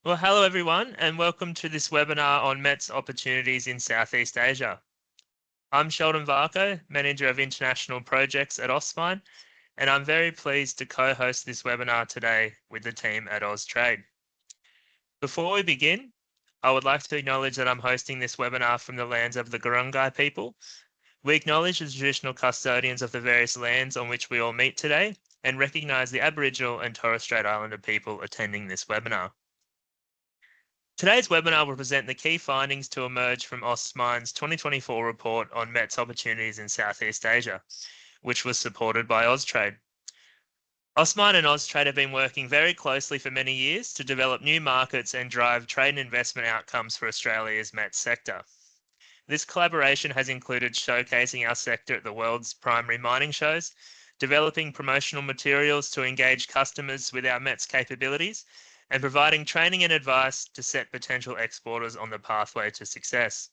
Well, hello everyone, and welcome to this webinar on METS opportunities in Southeast Asia. I'm Sheldon Varco, Manager of International Projects at Austmine, and I'm very pleased to co-host this webinar today with the team at Austrade. Before we begin, I would like to acknowledge that I'm hosting this webinar from the lands of the Gurungai people. We acknowledge the traditional custodians of the various lands on which we all meet today and recognise the Aboriginal and Torres Strait Islander people attending this webinar. Today's webinar will present the key findings to emerge from Austmine's 2024 report on METS opportunities in Southeast Asia, which was supported by Austrade. Austmine and Austrade have been working very closely for many years to develop new markets and drive trade and investment outcomes for Australia's METS sector. This collaboration has included showcasing our sector at the world's primary mining shows, developing promotional materials to engage customers with our METS capabilities, and providing training and advice to set potential exporters on the pathway to success.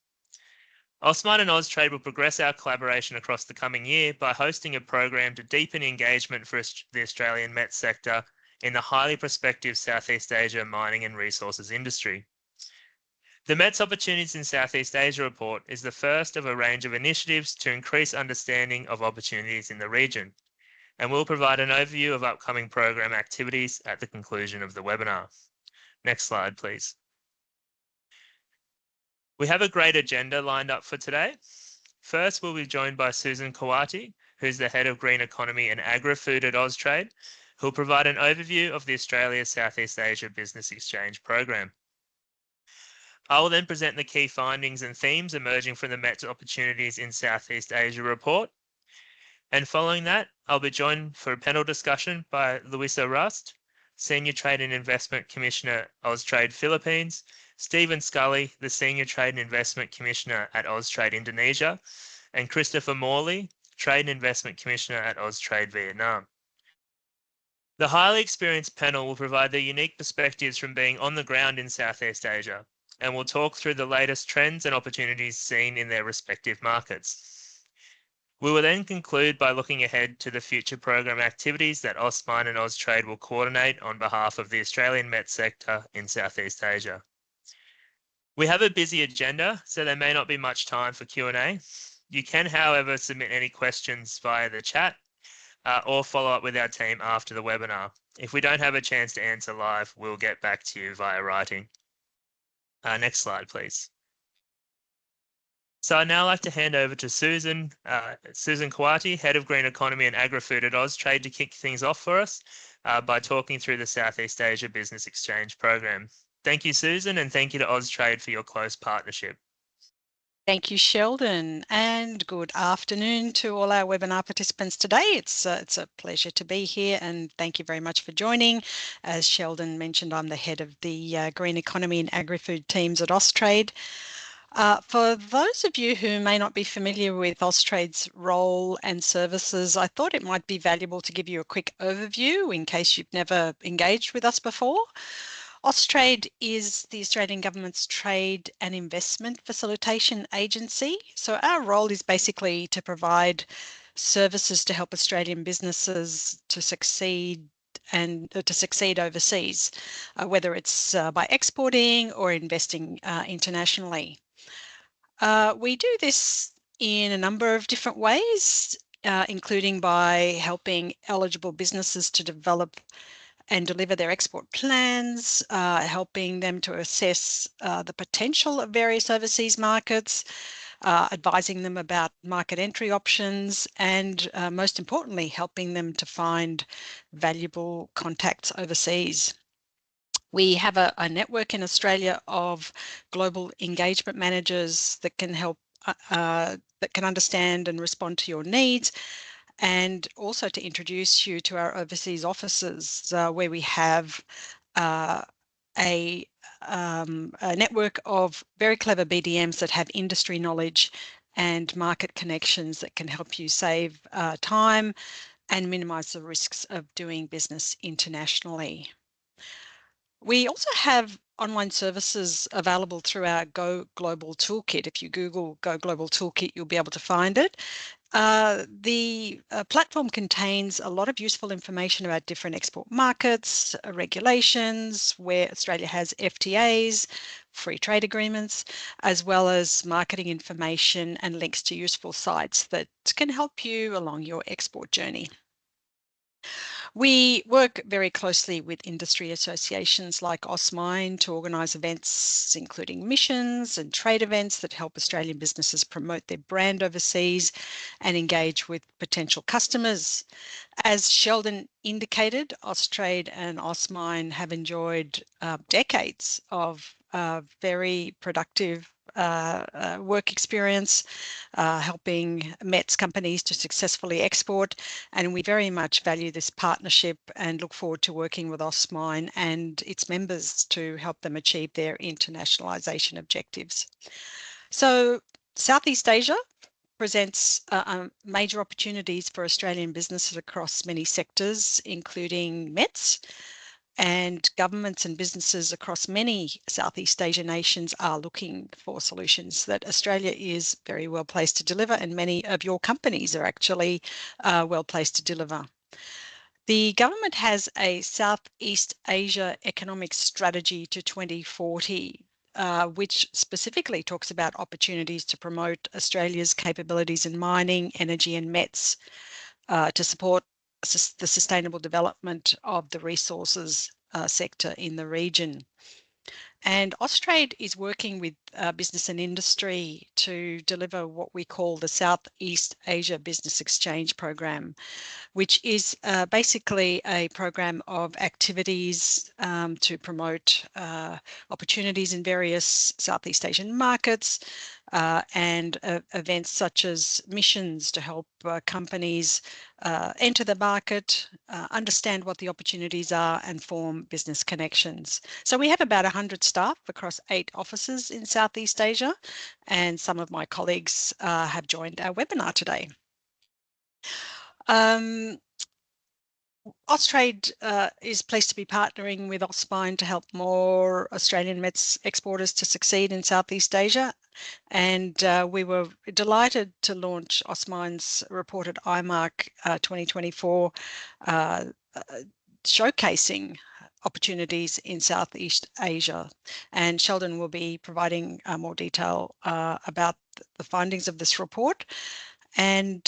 Austmine and Austrade will progress our collaboration across the coming year by hosting a program to deepen engagement for the Australian METS sector in the highly prospective Southeast Asia mining and resources industry. The METS Opportunities in Southeast Asia report is the first of a range of initiatives to increase understanding of opportunities in the region, and we'll provide an overview of upcoming program activities at the conclusion of the webinar. Next slide, please. We have a great agenda lined up for today. First, we'll be joined by Susan Kawati, who's the Head of Green Economy and Agri-Food at Austrade, who'll provide an overview of the Australia Southeast Asia Business Exchange Program. I will then present the key findings and themes emerging from the METS Opportunities in Southeast Asia report. And following that, I'll be joined for a panel discussion by Louisa Rust, Senior Trade and Investment Commissioner, Austrade Philippines, Stephen Scully, the Senior Trade and Investment Commissioner at Austrade Indonesia, and Christopher Morley, Trade and Investment Commissioner at Austrade Vietnam. The highly experienced panel will provide their unique perspectives from being on the ground in Southeast Asia, and will talk through the latest trends and opportunities seen in their respective markets. We will then conclude by looking ahead to the future program activities that Austmine and Austrade will coordinate on behalf of the Australian METS sector in Southeast Asia. We have a busy agenda, so there may not be much time for Q&A. You can, however, submit any questions via the chat or follow up with our team after the webinar. If we don't have a chance to answer live, we'll get back to you via writing. Next slide, please. So I'd now like to hand over to Susan Kawati, Head of Green Economy and Agri-Food at Austrade, to kick things off for us by talking through the Southeast Asia Business Exchange Program. Thank you, Susan, and thank you to Austrade for your close partnership. Thank you, Sheldon, and good afternoon to all our webinar participants today. It's a pleasure to be here, and thank you very much for joining. As Sheldon mentioned, I'm the head of the Green Economy and Agri-Food teams at Austrade. For those of you who may not be familiar with Austrade's role and services, I thought it might be valuable to give you a quick overview in case you've never engaged with us before. Austrade is the Australian Government's trade and investment facilitation agency. So our role is basically to provide services to help Australian businesses to succeed overseas, whether it's by exporting or investing internationally. We do this in a number of different ways, including by helping eligible businesses to develop and deliver their export plans, helping them to assess the potential of various overseas markets, advising them about market entry options, and most importantly, helping them to find valuable contacts overseas. We have a network in Australia of global engagement managers that can help, that can understand and respond to your needs, and also to introduce you to our overseas offices where we have a network of very clever BDMs that have industry knowledge and market connections that can help you save time and minimize the risks of doing business internationally. We also have online services available through our Go Global Toolkit. If you Google Go Global Toolkit, you'll be able to find it. The platform contains a lot of useful information about different export markets, regulations, where Australia has FTAs, free trade agreements, as well as marketing information and links to useful sites that can help you along your export journey. We work very closely with industry associations like Austmine to organise events, including missions and trade events that help Australian businesses promote their brand overseas and engage with potential customers. As Sheldon indicated, Austrade and Austmine have enjoyed decades of very productive work experience, helping METS companies to successfully export. And we very much value this partnership and look forward to working with Austmine and its members to help them achieve their internationalisation objectives. So Southeast Asia presents major opportunities for Australian businesses across many sectors, including METS, and governments and businesses across many Southeast Asian nations are looking for solutions that Australia is very well placed to deliver, and many of your companies are actually well placed to deliver. The government has a Southeast Asia economic strategy to 2040, which specifically talks about opportunities to promote Australia's capabilities in mining, energy and METS to support the sustainable development of the resources sector in the region. And Austrade is working with business and industry to deliver what we call the Southeast Asia Business Exchange Program, which is basically a program of activities to promote opportunities in various Southeast Asian markets and events such as missions to help companies enter the market, understand what the opportunities are and form business connections. So we have about 100 staff across 8 offices in Southeast Asia, and some of my colleagues have joined our webinar today. Austrade is pleased to be partnering with Austmine to help more Australian METS exporters to succeed in Southeast Asia. And we were delighted to launch Austmine's reported IMARC 2024 showcasing opportunities in Southeast Asia. And Sheldon will be providing more detail about the findings of this report. And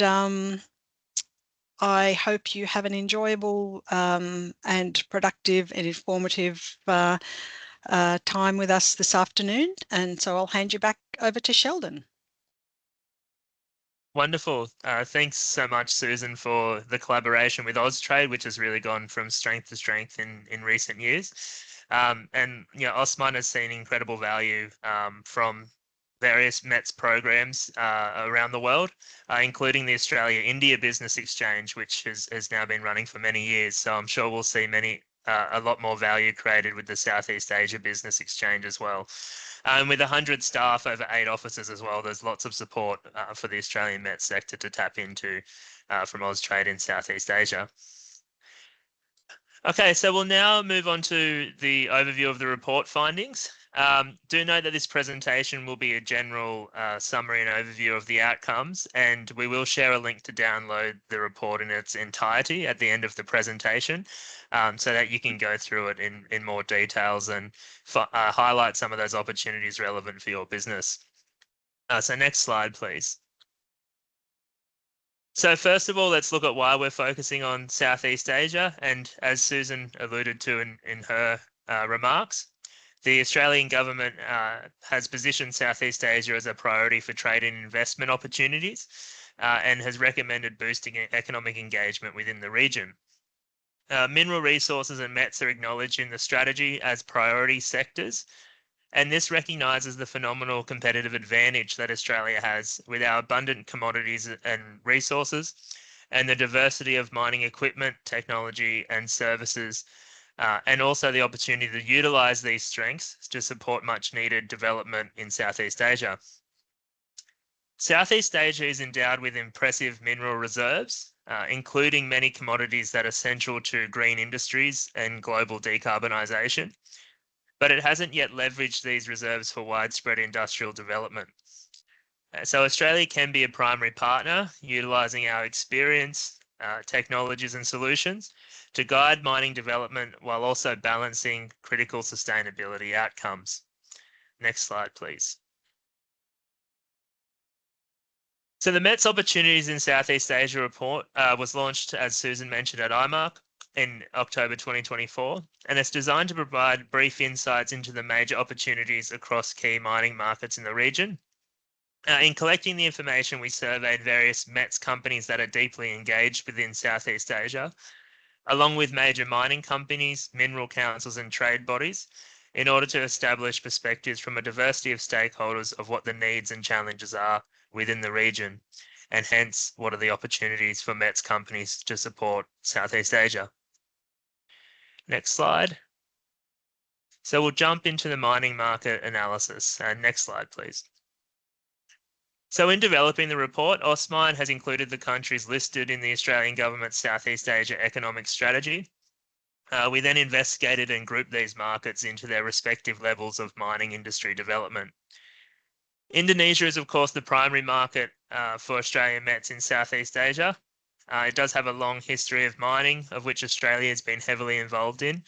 I hope you have an enjoyable and productive and informative time with us this afternoon. And so I'll hand you back over to Sheldon. Wonderful. Thanks so much, Susan, for the collaboration with Austrade, which has really gone from strength to strength in recent years. And Austmine has seen incredible value from various METS programs around the world, including the Australia-India Business Exchange, which has now been running for many years. So I'm sure we'll see a lot more value created with the Southeast Asia Business Exchange as well. And with 100 staff over 8 offices as well, there's lots of support for the Australian METS sector to tap into from Austrade in Southeast Asia. Okay, so we'll now move on to the overview of the report findings. Do note that this presentation will be a general summary and overview of the outcomes, and we will share a link to download the report in its entirety at the end of the presentation so that you can go through it in more details and highlight some of those opportunities relevant for your business. So next slide, please. So first of all, let's look at why we're focusing on Southeast Asia. And as Susan alluded to in her remarks, the Australian government has positioned Southeast Asia as a priority for trade and investment opportunities and has recommended boosting economic engagement within the region. Mineral resources and METS are acknowledged in the strategy as priority sectors, and this recognises the phenomenal competitive advantage that Australia has with our abundant commodities and resources and the diversity of mining equipment, technology and services, and also the opportunity to utilise these strengths to support much needed development in Southeast Asia. Southeast Asia is endowed with impressive mineral reserves, including many commodities that are central to green industries and global decarbonisation, but it hasn't yet leveraged these reserves for widespread industrial development. So Australia can be a primary partner, utilising our experience, technologies and solutions to guide mining development while also balancing critical sustainability outcomes. Next slide, please. So the METS Opportunities in Southeast Asia report was launched, as Susan mentioned, at IMARC in October 2024, and it's designed to provide brief insights into the major opportunities across key mining markets in the region. In collecting the information, we surveyed various METS companies that are deeply engaged within Southeast Asia, along with major mining companies, mineral councils and trade bodies, in order to establish perspectives from a diversity of stakeholders of what the needs and challenges are within the region, and hence what are the opportunities for METS companies to support Southeast Asia. Next slide. So we'll jump into the mining market analysis. Next slide, please. So in developing the report, Austmine has included the countries listed in the Australian government's Southeast Asia economic strategy. We then investigated and grouped these markets into their respective levels of mining industry development. Indonesia is, of course, the primary market for Australian METS in Southeast Asia. It does have a long history of mining, of which Australia has been heavily involved in,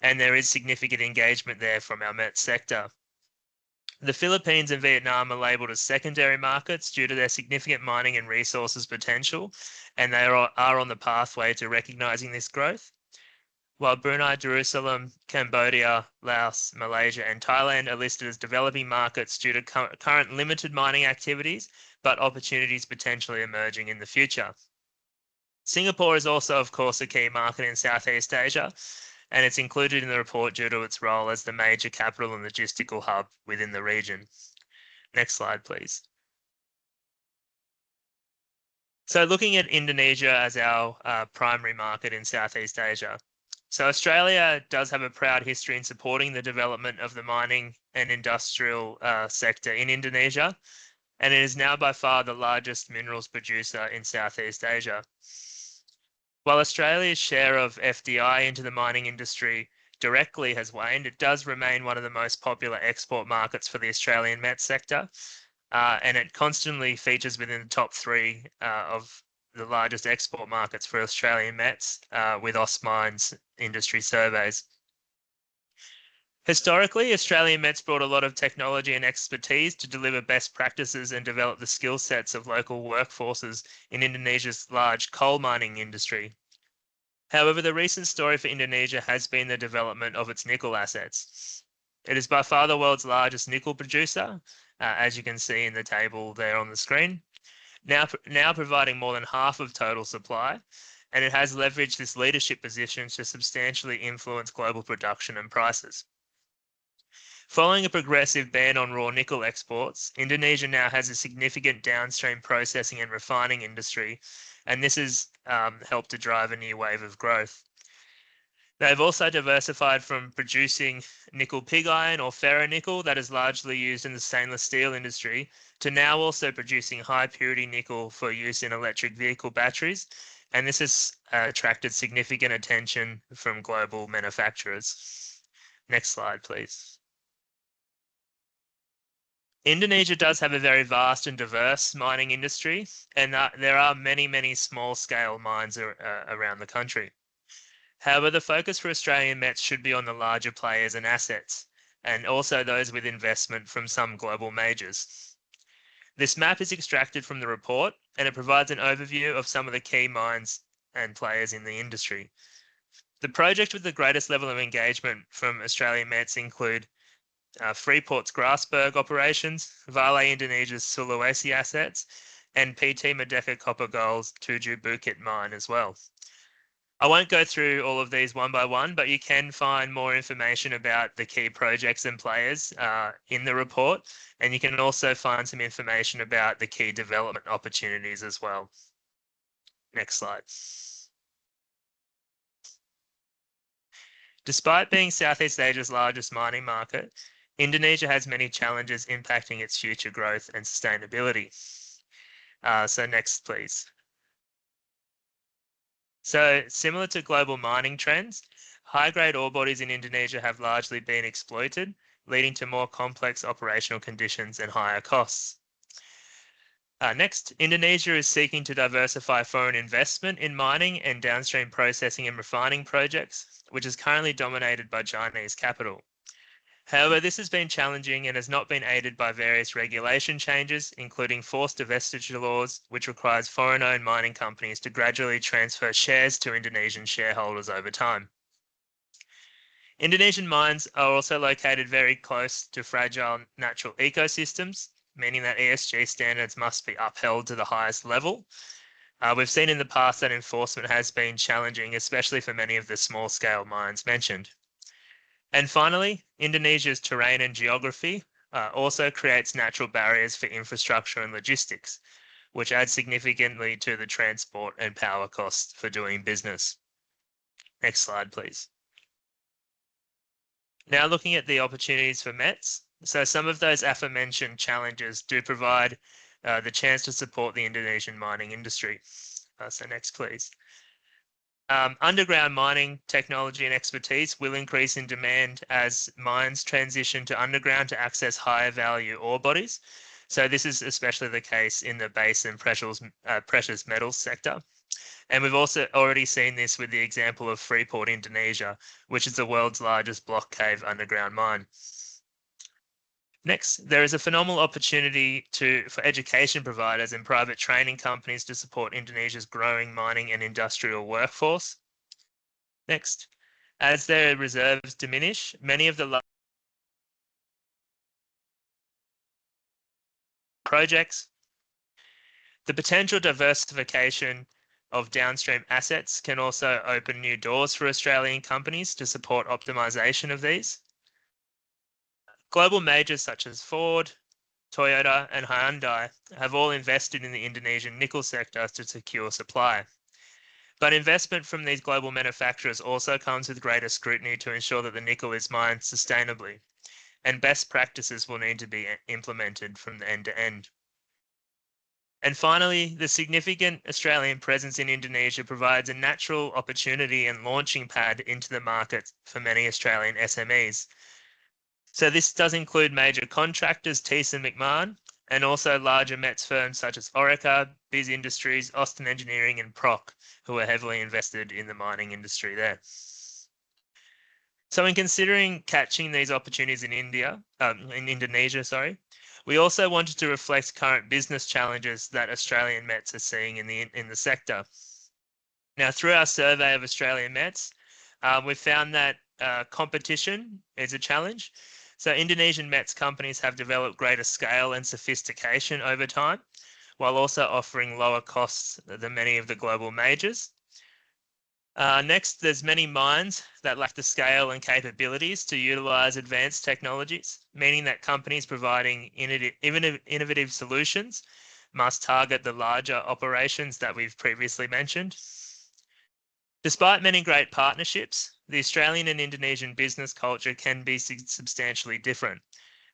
and there is significant engagement there from our METS sector. The Philippines and Vietnam are labelled as secondary markets due to their significant mining and resources potential, and they are on the pathway to recognising this growth. While Brunei, Jerusalem, Cambodia, Laos, Malaysia and Thailand are listed as developing markets due to current limited mining activities, but opportunities potentially emerging in the future. Singapore is also, of course, a key market in Southeast Asia, and it's included in the report due to its role as the major capital and logistical hub within the region. Next slide, please. So looking at Indonesia as our primary market in Southeast Asia. So Australia does have a proud history in supporting the development of the mining and industrial sector in Indonesia, and it is now by far the largest minerals producer in Southeast Asia. While Australia's share of FDI into the mining industry directly has waned, it does remain one of the most popular export markets for the Australian METS sector, and it constantly features within the top 3 of the largest export markets for Australian METS with Austmine's industry surveys. Historically, Australian METS brought a lot of technology and expertise to deliver best practices and develop the skill sets of local workforces in Indonesia's large coal mining industry. However, the recent story for Indonesia has been the development of its nickel assets. It is by far the world's largest nickel producer, as you can see in the table there on the screen, now providing more than half of total supply, and it has leveraged this leadership position to substantially influence global production and prices. Following a progressive ban on raw nickel exports, Indonesia now has a significant downstream processing and refining industry, and this has helped to drive a new wave of growth. They've also diversified from producing nickel pig iron or ferronickel that is largely used in the stainless steel industry to now also producing high purity nickel for use in electric vehicle batteries, and this has attracted significant attention from global manufacturers. Next slide, please. Indonesia does have a very vast and diverse mining industry, and there are many, many small-scale mines around the country. However, the focus for Australian METS should be on the larger players and assets, and also those with investment from some global majors. This map is extracted from the report, and it provides an overview of some of the key mines and players in the industry. The project with the greatest level of engagement from Australian METS include Freeport's Grasberg operations, Vale Indonesia's Sulawesi assets, and PT Merdeka Copper Gold's Tujuh Bukit mine as well. I won't go through all of these one by one, but you can find more information about the key projects and players in the report, and you can also find some information about the key development opportunities as well. Next slide. Despite being Southeast Asia's largest mining market, Indonesia has many challenges impacting its future growth and sustainability. So next, please. So similar to global mining trends, high-grade ore bodies in Indonesia have largely been exploited, leading to more complex operational conditions and higher costs. Next, Indonesia is seeking to diversify foreign investment in mining and downstream processing and refining projects, which is currently dominated by Chinese capital. However, this has been challenging and has not been aided by various regulation changes, including forced divestiture laws, which requires foreign-owned mining companies to gradually transfer shares to Indonesian shareholders over time. Indonesian mines are also located very close to fragile natural ecosystems, meaning that ESG standards must be upheld to the highest level. We've seen in the past that enforcement has been challenging, especially for many of the small-scale mines mentioned. And finally, Indonesia's terrain and geography also creates natural barriers for infrastructure and logistics, which adds significantly to the transport and power costs for doing business. Next slide, please. Now looking at the opportunities for METS. So some of those aforementioned challenges do provide the chance to support the Indonesian mining industry. So next, please. Underground mining technology and expertise will increase in demand as mines transition to underground to access higher value ore bodies. So this is especially the case in the base and precious metals sector. And we've also already seen this with the example of Freeport, Indonesia, which is the world's largest block cave underground mine. Next, there is a phenomenal opportunity for education providers and private training companies to support Indonesia's growing mining and industrial workforce. Next, as their reserves diminish, many of the projects, the potential diversification of downstream assets can also open new doors for Australian companies to support optimization of these. Global majors such as Ford, Toyota, and Hyundai have all invested in the Indonesian nickel sector to secure supply. But investment from these global manufacturers also comes with greater scrutiny to ensure that the nickel is mined sustainably, and best practices will need to be implemented from the end to end. And finally, the significant Australian presence in Indonesia provides a natural opportunity and launching pad into the market for many Australian SMEs. So this does include major contractors, Thyssen McMahon, and also larger METS firms such as Orica, Biz Industries, Austin Engineering, and Proc, who are heavily invested in the mining industry there. So in considering catching these opportunities in Indonesia, we also wanted to reflect current business challenges that Australian METS are seeing in the sector. Now, through our survey of Australian METS, we've found that competition is a challenge. So Indonesian METS companies have developed greater scale and sophistication over time, while also offering lower costs than many of the global majors. Next, there's many mines that lack the scale and capabilities to utilize advanced technologies, meaning that companies providing innovative solutions must target the larger operations that we've previously mentioned. Despite many great partnerships, the Australian and Indonesian business culture can be substantially different,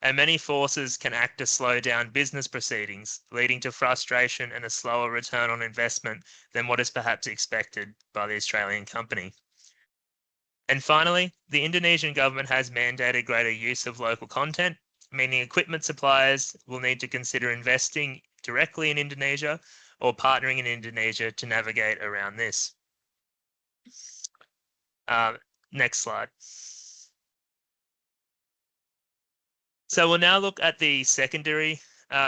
and many forces can act to slow down business proceedings, leading to frustration and a slower return on investment than what is perhaps expected by the Australian company. And finally, the Indonesian government has mandated greater use of local content, meaning equipment suppliers will need to consider investing directly in Indonesia or partnering in Indonesia to navigate around this. Next slide. So we'll now look at the secondary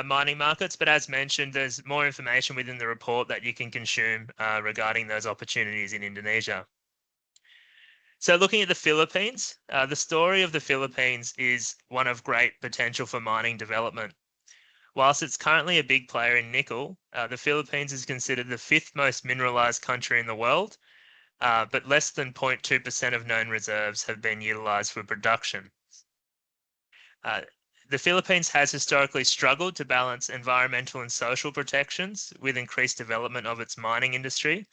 mining markets, but as mentioned, there's more information within the report that you can consume regarding those opportunities in Indonesia. So looking at the Philippines, the story of the Philippines is one of great potential for mining development. Whilst it's currently a big player in nickel, the Philippines is considered the 5th most mineralized country in the world, but less than 0.2% of known reserves have been utilized for production. The Philippines has historically struggled to balance environmental and social protections with increased development of its mining industry.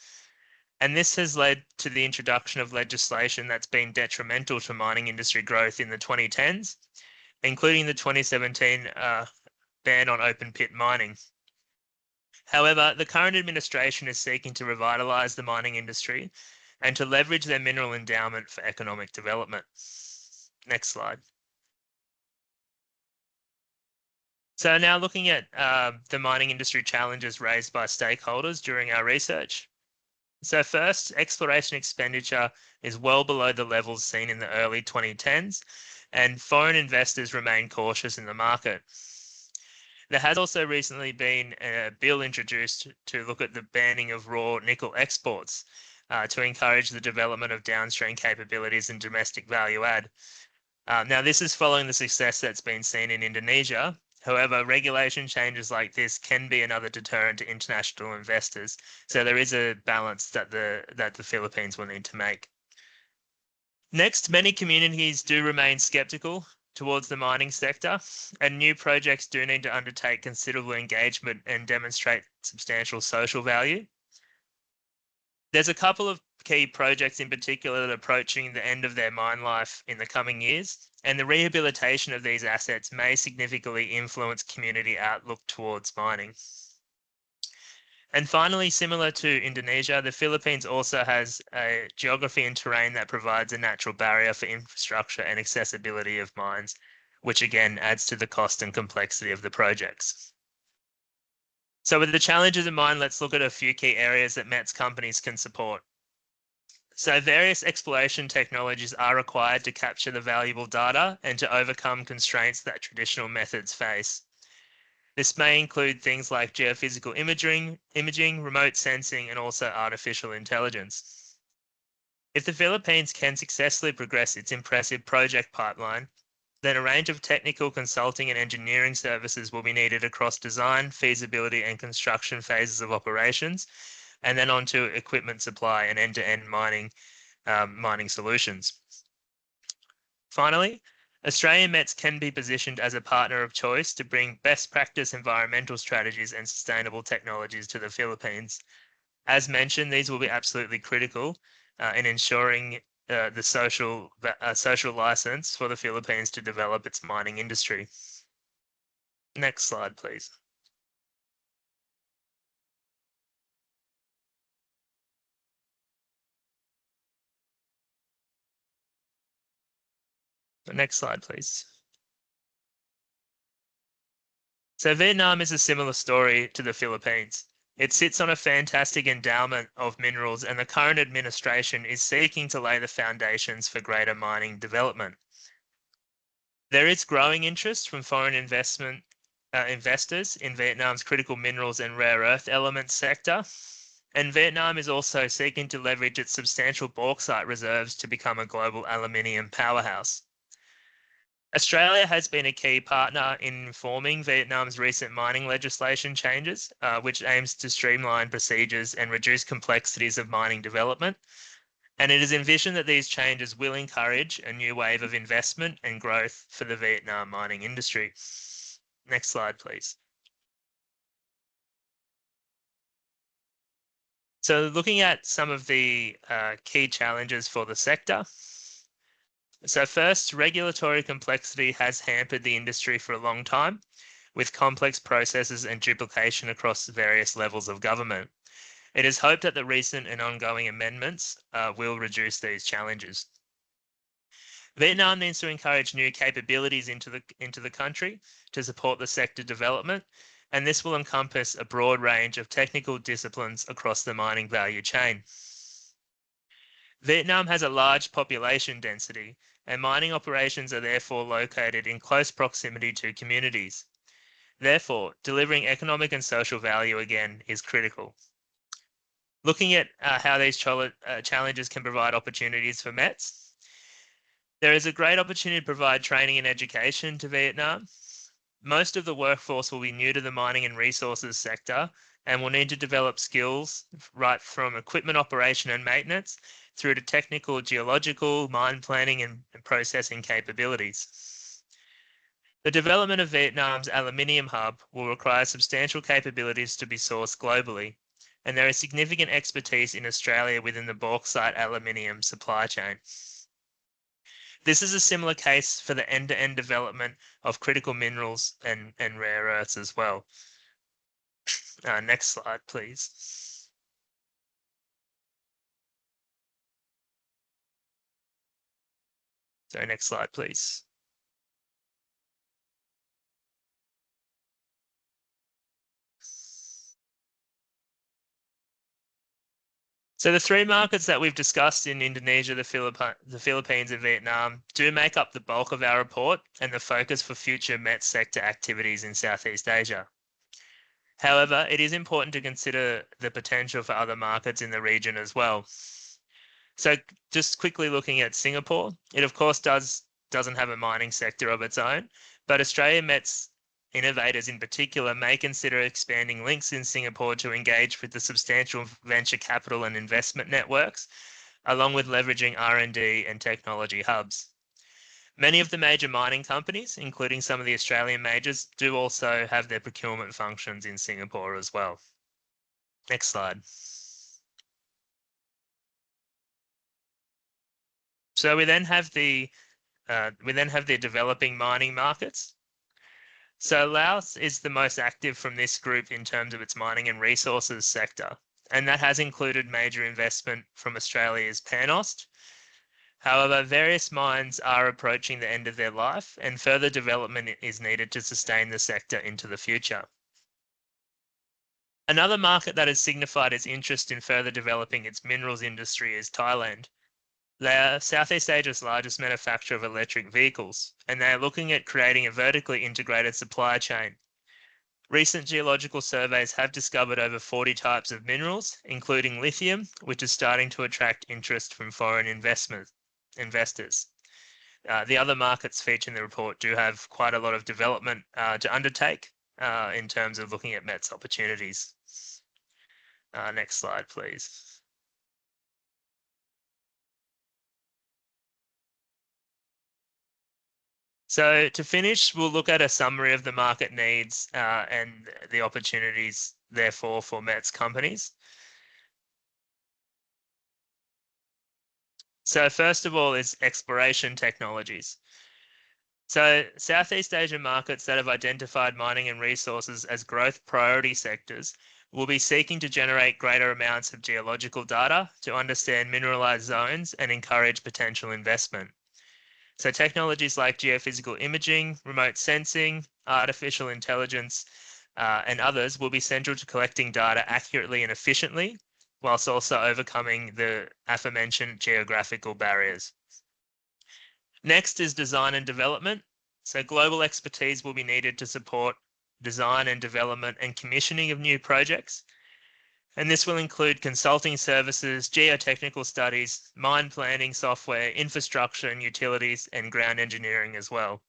And this has led to the introduction of legislation that's been detrimental to mining industry growth in the 2010s, including the 2017 ban on open pit mining. However, the current administration is seeking to revitalize the mining industry and to leverage their mineral endowment for economic development. Next slide. So now looking at the mining industry challenges raised by stakeholders during our research. So first, exploration expenditure is well below the levels seen in the early 2010s, and foreign investors remain cautious in the market. There has also recently been a bill introduced to look at the banning of raw nickel exports to encourage the development of downstream capabilities and domestic value add. Now, this is following the success that's been seen in Indonesia. However, regulation changes like this can be another deterrent to international investors. So there is a balance that the Philippines will need to make. Next, many communities do remain skeptical towards the mining sector, and new projects do need to undertake considerable engagement and demonstrate substantial social value. There's a couple of key projects in particular that are approaching the end of their mine life in the coming years, and the rehabilitation of these assets may significantly influence community outlook towards mining. And finally, similar to Indonesia, the Philippines also has a geography and terrain that provides a natural barrier for infrastructure and accessibility of mines, which again adds to the cost and complexity of the projects. So with the challenges in mind, let's look at a few key areas that METS companies can support. So various exploration technologies are required to capture the valuable data and to overcome constraints that traditional methods face. This may include things like geophysical imaging, remote sensing, and also artificial intelligence. If the Philippines can successfully progress its impressive project pipeline, then a range of technical consulting and engineering services will be needed across design, feasibility, and construction phases of operations, and then onto equipment supply and end-to-end mining solutions. Finally, Australian METS can be positioned as a partner of choice to bring best practice environmental strategies and sustainable technologies to the Philippines. As mentioned, these will be absolutely critical in ensuring the social license for the Philippines to develop its mining industry. Next slide, please. Next slide, please. So Vietnam is a similar story to the Philippines. It sits on a fantastic endowment of minerals, and the current administration is seeking to lay the foundations for greater mining development. There is growing interest from foreign investors in Vietnam's critical minerals and rare earth elements sector, and Vietnam is also seeking to leverage its substantial bauxite reserves to become a global aluminium powerhouse. Australia has been a key partner in informing Vietnam's recent mining legislation changes, which aims to streamline procedures and reduce complexities of mining development. And it is envisioned that these changes will encourage a new wave of investment and growth for the Vietnam mining industry. Next slide, please. So looking at some of the key challenges for the sector. So first, regulatory complexity has hampered the industry for a long time, with complex processes and duplication across various levels of government. It is hoped that the recent and ongoing amendments will reduce these challenges. Vietnam needs to encourage new capabilities into the country to support the sector development, and this will encompass a broad range of technical disciplines across the mining value chain. Vietnam has a large population density, and mining operations are therefore located in close proximity to communities. Therefore, delivering economic and social value again is critical. Looking at how these challenges can provide opportunities for METS, there is a great opportunity to provide training and education to Vietnam. Most of the workforce will be new to the mining and resources sector and will need to develop skills right from equipment operation and maintenance through to technical geological, mine planning and processing capabilities. The development of Vietnam's aluminium hub will require substantial capabilities to be sourced globally, and there is significant expertise in Australia within the bauxite aluminium supply chain. This is a similar case for the end-to-end development of critical minerals and rare earths as well. Next slide, please. So next slide, please. So the three markets that we've discussed in Indonesia, the Philippines and Vietnam do make up the bulk of our report and the focus for future METS sector activities in Southeast Asia. However, it is important to consider the potential for other markets in the region as well. So just quickly looking at Singapore, it of course doesn't have a mining sector of its own, but Australia METS innovators in particular may consider expanding links in Singapore to engage with the substantial venture capital and investment networks, along with leveraging R&D and technology hubs. Many of the major mining companies, including some of the Australian majors, do also have their procurement functions in Singapore as well. Next slide. So we then have the developing mining markets. So Laos is the most active from this group in terms of its mining and resources sector, and that has included major investment from Australia's Panost. However, various mines are approaching the end of their life, and further development is needed to sustain the sector into the future. Another market that has signified its interest in further developing its minerals industry is Thailand. They are Southeast Asia's largest manufacturer of electric vehicles, and they are looking at creating a vertically integrated supply chain. Recent geological surveys have discovered over 40 types of minerals, including lithium, which is starting to attract interest from foreign investors. The other markets featured in the report do have quite a lot of development to undertake in terms of looking at METS opportunities. Next slide, please. So to finish, we'll look at a summary of the market needs and the opportunities, therefore, for METS companies. So first of all is exploration technologies. So Southeast Asian markets that have identified mining and resources as growth priority sectors will be seeking to generate greater amounts of geological data to understand mineralized zones and encourage potential investment. So technologies like geophysical imaging, remote sensing, artificial intelligence, and others will be central to collecting data accurately and efficiently, whilst also overcoming the aforementioned geographical barriers. Next is design and development. So global expertise will be needed to support design and development and commissioning of new projects. And this will include consulting services, geotechnical studies, mine planning software, infrastructure and utilities, and ground engineering as well.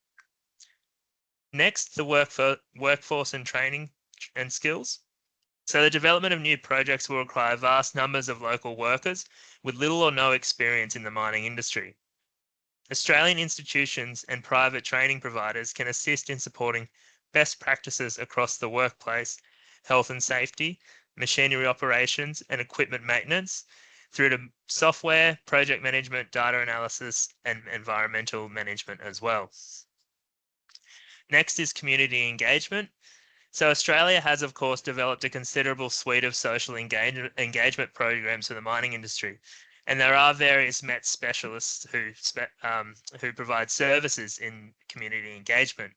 Next, the workforce and training and skills. So the development of new projects will require vast numbers of local workers with little or no experience in the mining industry. Australian institutions and private training providers can assist in supporting best practices across the workplace, health and safety, machinery operations and equipment maintenance through to software, project management, data analysis, and environmental management as well. Next is community engagement. So Australia has, of course, developed a considerable suite of social engagement programs for the mining industry. And there are various METS specialists who provide services in community engagement.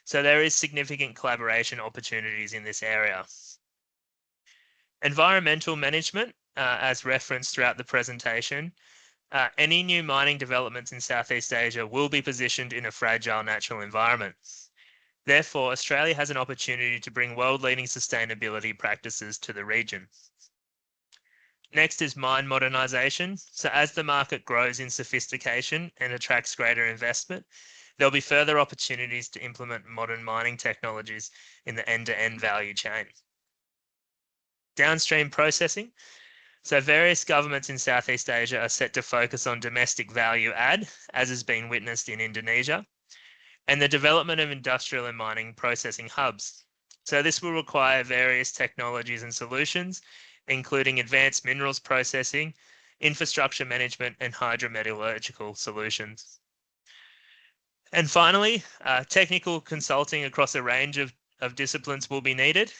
So there is significant collaboration opportunities in this area. Environmental management, as referenced throughout the presentation, any new mining developments in Southeast Asia will be positioned in a fragile natural environment. Therefore, Australia has an opportunity to bring world-leading sustainability practices to the region. Next is mine modernisation. So as the market grows in sophistication and attracts greater investment, there'll be further opportunities to implement modern mining technologies in the end-to-end value chain. Downstream processing. So various governments in Southeast Asia are set to focus on domestic value add, as has been witnessed in Indonesia, and the development of industrial and mining processing hubs. So this will require various technologies and solutions, including advanced minerals processing, infrastructure management, and hydrometallurgical solutions. And finally, technical consulting across a range of disciplines will be needed.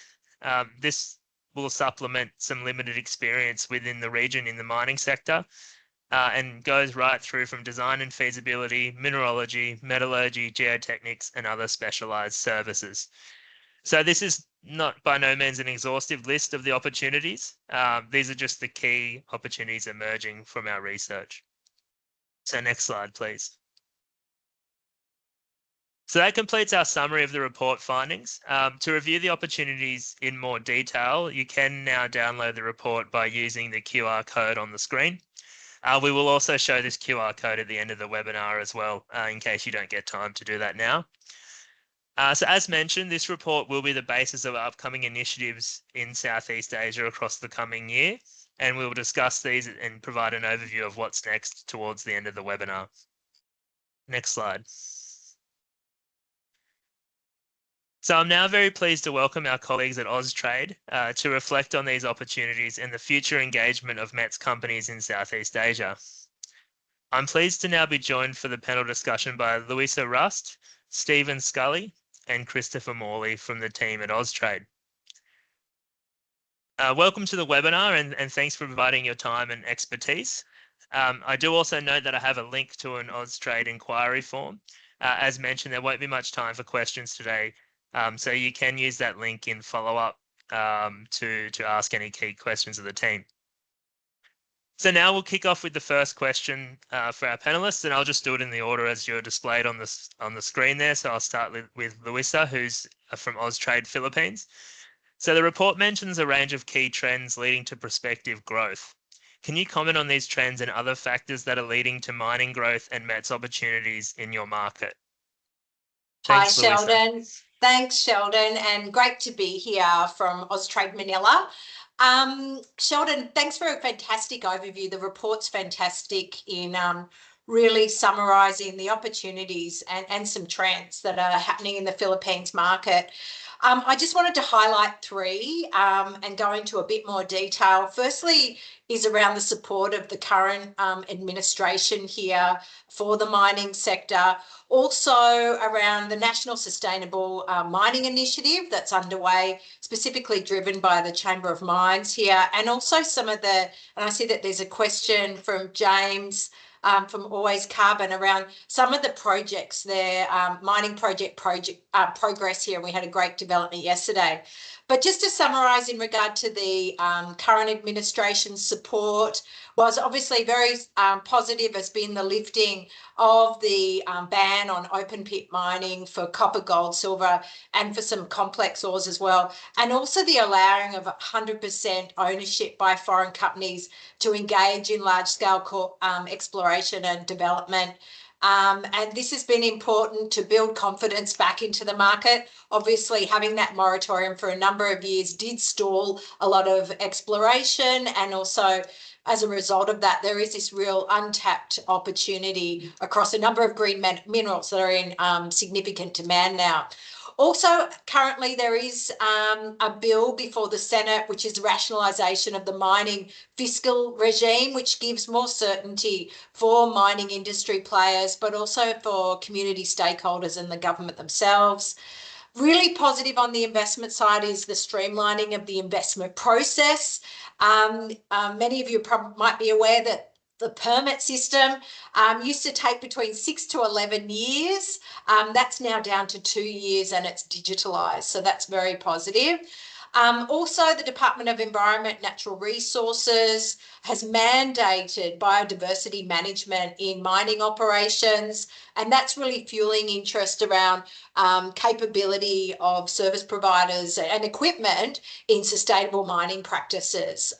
This will supplement some limited experience within the region in the mining sector and goes right through from design and feasibility, mineralogy, metallurgy, geotechnics, and other specialised services. So this is not by no means an exhaustive list of the opportunities. These are just the key opportunities emerging from our research. So next slide, please. So that completes our summary of the report findings. To review the opportunities in more detail, you can now download the report by using the QR code on the screen. We will also show this QR code at the end of the webinar as well, in case you don't get time to do that now. So as mentioned, this report will be the basis of upcoming initiatives in Southeast Asia across the coming year, and we will discuss these and provide an overview of what's next towards the end of the webinar. Next slide. So I'm now very pleased to welcome our colleagues at Austrade to reflect on these opportunities and the future engagement of METS companies in Southeast Asia. I'm pleased to now be joined for the panel discussion by Louisa Rust, Stephen Scully, and Christopher Morley from the team at Austrade. Welcome to the webinar and thanks for providing your time and expertise. I do also note that I have a link to an Austrade inquiry form. As mentioned, there won't be much time for questions today, so you can use that link in follow-up to ask any key questions of the team. So now we'll kick off with the first question for our panelists, and I'll just do it in the order as you're displayed on the screen there. So I'll start with Louisa, who's from Austrade Philippines. So the report mentions a range of key trends leading to prospective growth. Can you comment on these trends and other factors that are leading to mining growth and METS opportunities in your market? Thanks, hi, Sheldon. Thanks, Sheldon, and great to be here from Austrade Manila. Sheldon, thanks for a fantastic overview. The report's fantastic in really summarising the opportunities and some trends that are happening in the Philippines market. I just wanted to highlight three and go into a bit more detail. Firstly is around the support of the current administration here for the mining sector. Also around the National Sustainable Mining Initiative that's underway, specifically driven by the Chamber of Mines here. And also some of the, and I see that there's a question from James from Always Carbon around some of the projects there, mining project progress here. We had a great development yesterday. But just to summarise in regard to the current administration's support, was obviously very positive has been the lifting of the ban on open pit mining for copper, gold, silver, and for some complex ores as well. And also the allowing of 100% ownership by foreign companies to engage in large-scale exploration and development. And this has been important to build confidence back into the market. Obviously, having that moratorium for a number of years did stall a lot of exploration, and also as a result of that, there is this real untapped opportunity across a number of green minerals that are in significant demand now. Also, currently there is a bill before the Senate, which is rationalisation of the mining fiscal regime, which gives more certainty for mining industry players, but also for community stakeholders and the government themselves. Really positive on the investment side is the streamlining of the investment process. Many of you might be aware that the permit system used to take between 6 to 11 years. That's now down to 2 years and it's digitalised. So that's very positive. Also, the Department of Environment, Natural Resources has mandated biodiversity management in mining operations, and that's really fueling interest around capability of service providers and equipment in sustainable mining practices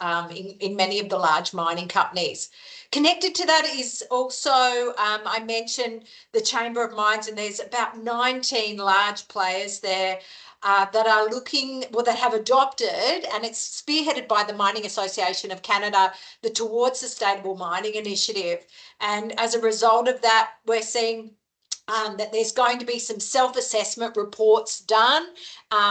in many of the large mining companies. Connected to that is also, I mentioned the Chamber of Mines, and there's about 19 large players there that are looking, well, that have adopted, and it's spearheaded by the Mining Association of Canada, the Towards Sustainable Mining Initiative. And as a result of that, we're seeing that there's going to be some self-assessment reports done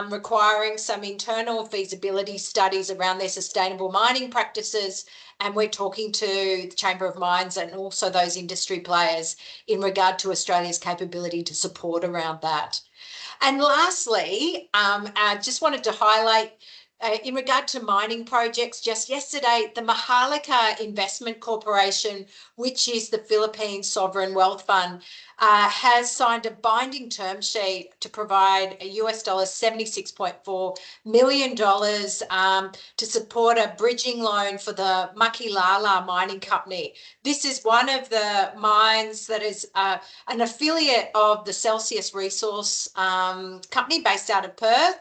requiring some internal feasibility studies around their sustainable mining practices. And we're talking to the Chamber of Mines and also those industry players in regard to Australia's capability to support around that. And lastly, I just wanted to highlight In regard to mining projects, just yesterday, the Maharlika Investment Corporation, which is the Philippine Sovereign Wealth Fund, has signed a binding term sheet to provide a US $76.4 million to support a bridging loan for the Makilala Mining Company. This is one of the mines that is an affiliate of the Celsius Resource company based out of Perth.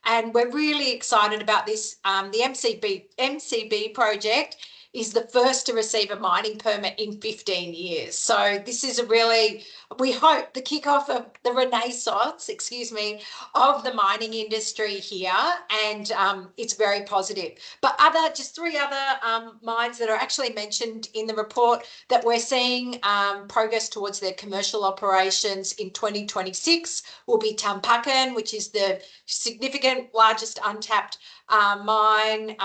And we're really excited about this. The MCB project is the first to receive a mining permit in 15 years. So this is we hope, the kickoff of the renaissance, of the mining industry here, and it's very positive. But just three other mines that are actually mentioned in the report that we're seeing progress towards their commercial operations in 2026 will be Tampakan, which is the significant largest untapped mine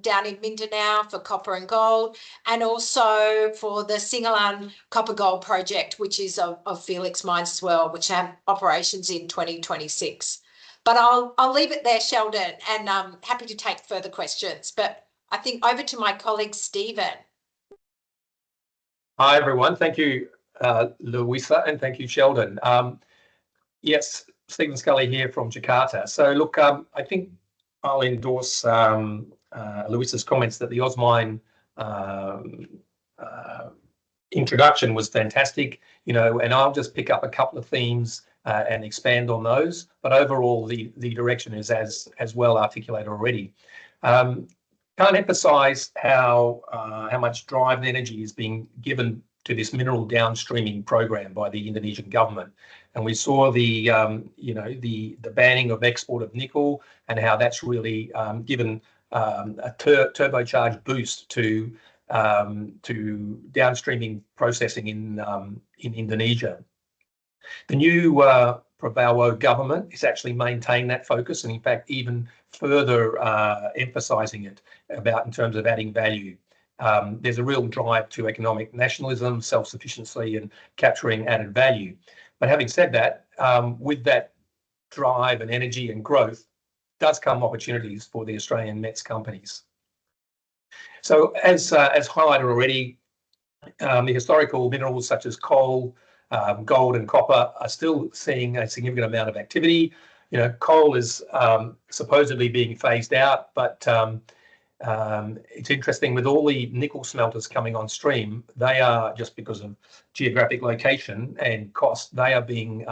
down in Mindanao for copper and gold, and also for the Singalan copper gold project, which is of Felix Mines as well, which have operations in 2026. But I'll leave it there, Sheldon, and I'm happy to take further questions. But I think over to my colleague, Stephen. Hi, everyone. Thank you, Louisa, and thank you, Sheldon. Yes, Stephen Scully here from Jakarta. So look, I think I'll endorse Louisa's comments that the Austmine introduction was fantastic, and I'll just pick up a couple of themes and expand on those. But overall, the direction is as well articulated already. Can't emphasize how much drive and energy is being given to this mineral downstreaming program by the Indonesian government. And we saw the banning of export of nickel and how that's really given a turbocharged boost to downstreaming processing in Indonesia. The new Prabowo government is actually maintaining that focus, and in fact even further emphasising it in terms of adding value. There's a real drive to economic nationalism, self-sufficiency, and capturing added value. But having said that, with that drive and energy and growth does come opportunities for the Australian METS companies. So as highlighted already, the historical minerals such as coal, gold and copper are still seeing a significant amount of activity. Coal is supposedly being phased out, but it's interesting with all the nickel smelters coming on stream, they are, just because of geographic location and cost, they are being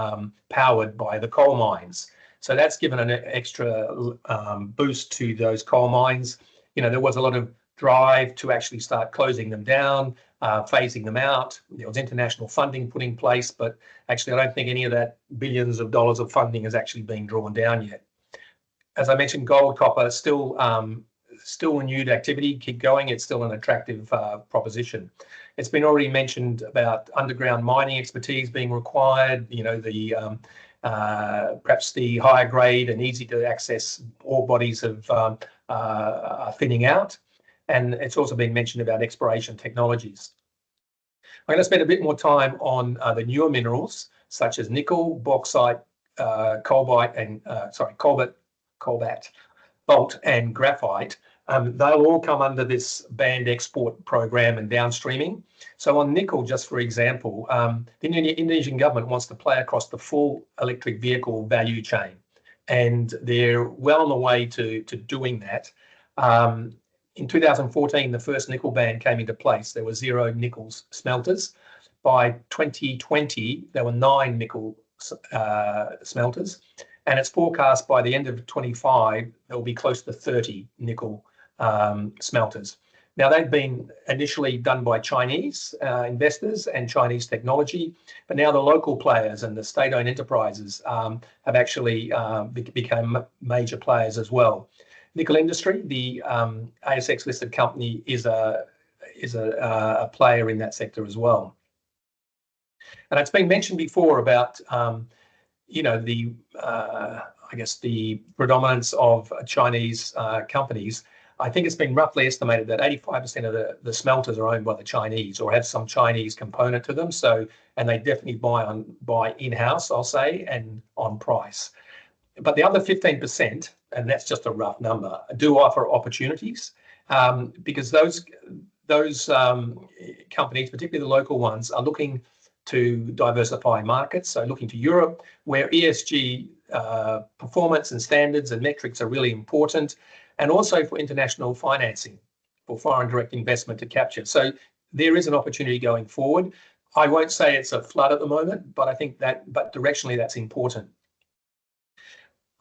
powered by the coal mines. So that's given an extra boost to those coal mines. There was a lot of drive to actually start closing them down, phasing them out. There was international funding put in place, but actually I don't think any of that billions of dollars of funding is actually being drawn down yet. As I mentioned, gold, copper, still renewed activity, keep going. It's still an attractive proposition. It's been already mentioned about underground mining expertise being required, perhaps the higher grade and easy to access ore bodies are thinning out. And it's also been mentioned about exploration technologies. I'm going to spend a bit more time on the newer minerals, such as nickel, bauxite, cobalt, and graphite. They'll all come under this banned export program and downstreaming. So on nickel, just for example, the Indonesian government wants to play across the full electric vehicle value chain, and they're well on the way to doing that. In 2014, the first nickel ban came into place. There were 0 nickel smelters. By 2020, there were 9 nickel smelters, and it's forecast by the end of 25 there will be close to 30 nickel smelters. Now, they've been initially done by Chinese investors and Chinese technology, but now the local players and the state-owned enterprises have actually become major players as well. Nickel Industry, the ASX-listed company, is a player in that sector as well. And it's been mentioned before about the predominance of Chinese companies. I think it's been roughly estimated that 85% of the smelters are owned by the Chinese or have some Chinese component to them. And they definitely buy in-house, I'll say, and on price. But the other 15%, and that's just a rough number, do offer opportunities, because those companies, particularly the local ones, are looking to diversify markets. So looking to Europe, where ESG performance and standards and metrics are really important, and also for international financing, for foreign direct investment to capture. So there is an opportunity going forward. I won't say it's a flood at the moment, but I think but directionally that's important.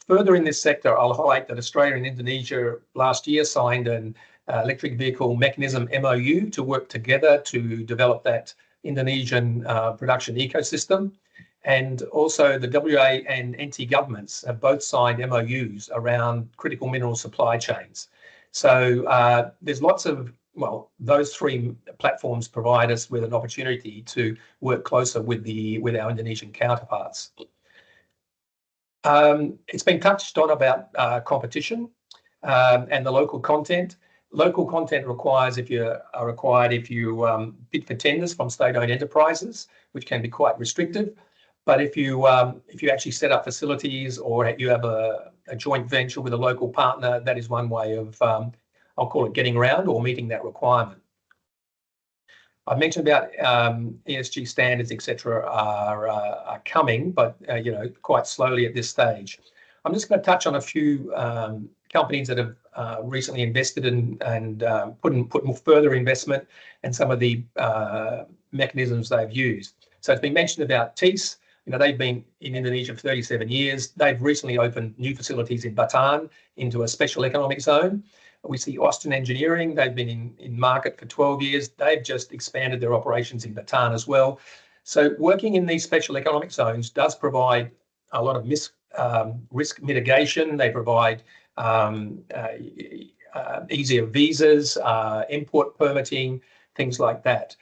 Further in this sector, I'll highlight that Australia and Indonesia last year signed an electric vehicle mechanism MOU to work together to develop that Indonesian production ecosystem. And also the WA and NT governments have both signed MOUs around critical mineral supply chains. So there's lots of, well, those three platforms provide us with an opportunity to work closer with our Indonesian counterparts. It's been touched on about competition and the local content. Local content requires if you bid for tenders from state-owned enterprises, which can be quite restrictive. But if you actually set up facilities or you have a joint venture with a local partner, that is one way of I'll call it getting around or meeting that requirement. I mentioned about ESG standards, etc., are coming, but quite slowly at this stage. I'm just going to touch on a few companies that have recently invested in and put more further investment and some of the mechanisms they've used. So it's been mentioned about TEAS. They've been in Indonesia for 37 years. They've recently opened new facilities in Bataan into a special economic zone. We see Austmine Engineering. They've been in market for 12 years. They've just expanded their operations in Bataan as well. So working in these special economic zones does provide a lot of risk mitigation. They provide easier visas, import permitting, things like that.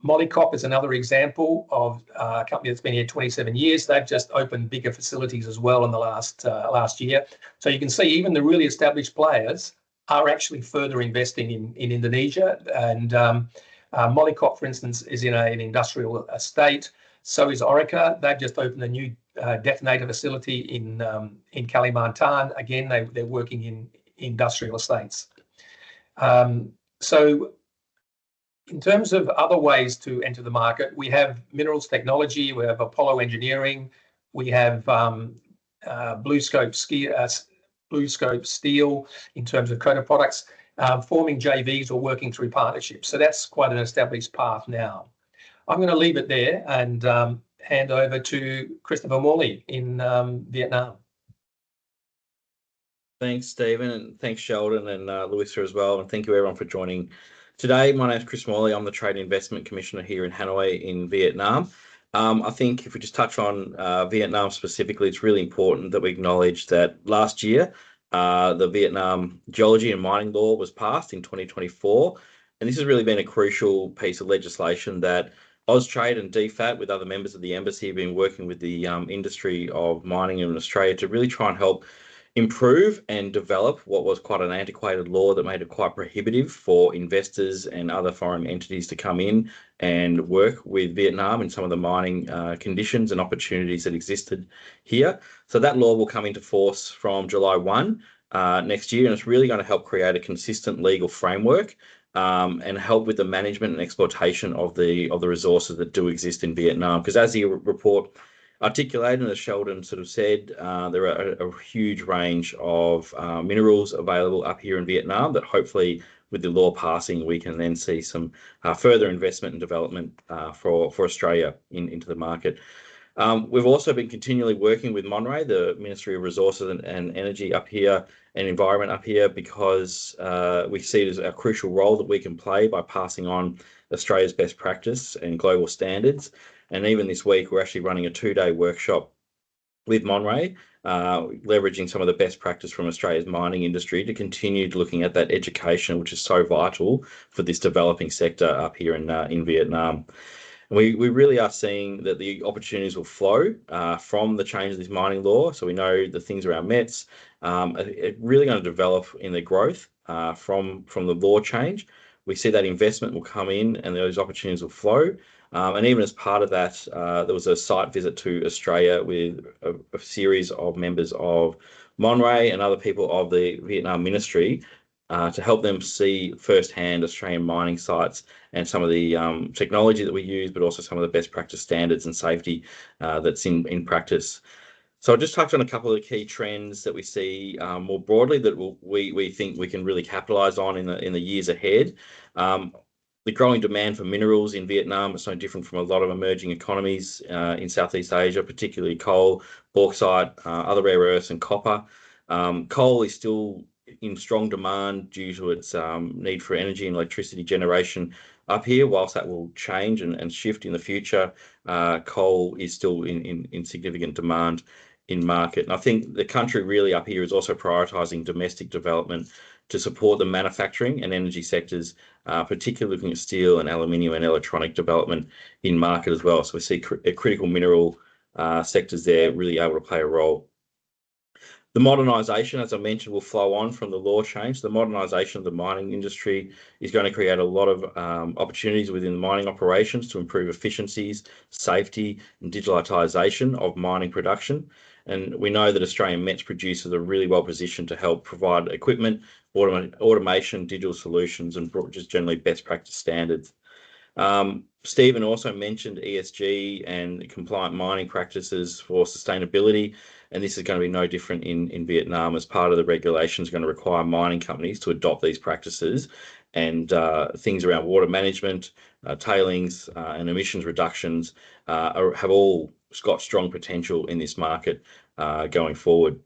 Molycop is another example of a company that's been here 27 years. They've just opened bigger facilities as well in the last year. So you can see even the really established players are actually further investing in Indonesia. And Molycop, for instance, is in an industrial estate. So is Orica. They've just opened a new detonator facility in Kalimantan. Again, they're working in industrial estates. So in terms of other ways to enter the market, we have minerals technology, we have Apollo Engineering, we have BlueScope Steel in terms of coated products, forming JVs or working through partnerships. So that's quite an established path now. I'm going to leave it there and hand over to Christopher Morley in Vietnam. Thanks, Stephen, and thanks, Sheldon and Louisa as well. And thank you, everyone, for joining today. My name is Chris Morley. I'm the Trade and Investment Commissioner here in Hanoi in Vietnam. I think if we just touch on Vietnam specifically, it's really important that we acknowledge that last year, the Vietnam Geology and Mining Law was passed in 2024. And this has really been a crucial piece of legislation that Austrade and DFAT, with other members of the embassy, have been working with the industry of mining in Australia to really try and help improve and develop what was quite an antiquated law that made it quite prohibitive for investors and other foreign entities to come in and work with Vietnam in some of the mining conditions and opportunities that existed here. So that law will come into force from July 1 next year, and it's really going to help create a consistent legal framework and help with the management and exploitation of the resources that do exist in Vietnam. Because as the report articulated, and as Sheldon sort of said, there are a huge range of minerals available up here in Vietnam that hopefully with the law passing, we can then see some further investment and development for Australia into the market. We've also been continually working with MONRE, the Ministry of Resources and Energy up here and Environment up here, because we see it as a crucial role that we can play by passing on Australia's best practice and global standards. And even this week, we're actually running a 2-day workshop with MONRE, leveraging some of the best practice from Australia's mining industry to continue looking at that education, which is so vital for this developing sector up here in Vietnam. And we really are seeing that the opportunities will flow from the change of this mining law. So we know the things around METS are really going to develop in their growth from the law change. We see that investment will come in and those opportunities will flow. And even as part of that, there was a site visit to Australia with a series of members of Monray and other people of the Vietnam Ministry to help them see firsthand Australian mining sites and some of the technology that we use, but also some of the best practice standards and safety that's in practice. So I'll just touch on a couple of the key trends that we see more broadly that we think we can really capitalise on in the years ahead. The growing demand for minerals in Vietnam is no different from a lot of emerging economies in Southeast Asia, particularly coal, bauxite, other rare earths and copper. Coal is still in strong demand due to its need for energy and electricity generation up here. Whilst that will change and shift in the future, coal is still in significant demand in market. And I think the country really up here is also prioritising domestic development to support the manufacturing and energy sectors, particularly looking at steel and aluminium and electronic development in market as well. So we see critical mineral sectors there really able to play a role. The modernisation, as I mentioned, will flow on from the law change. The modernisation of the mining industry is going to create a lot of opportunities within the mining operations to improve efficiencies, safety and digitalisation of mining production. And we know that Australian METS producers are really well positioned to help provide equipment, automation, digital solutions, and just generally best practice standards. Stephen also mentioned ESG and compliant mining practices for sustainability, and this is going to be no different in Vietnam, as part of the regulations going to require mining companies to adopt these practices, and things around water management, tailings and emissions reductions have all got strong potential in this market going forward.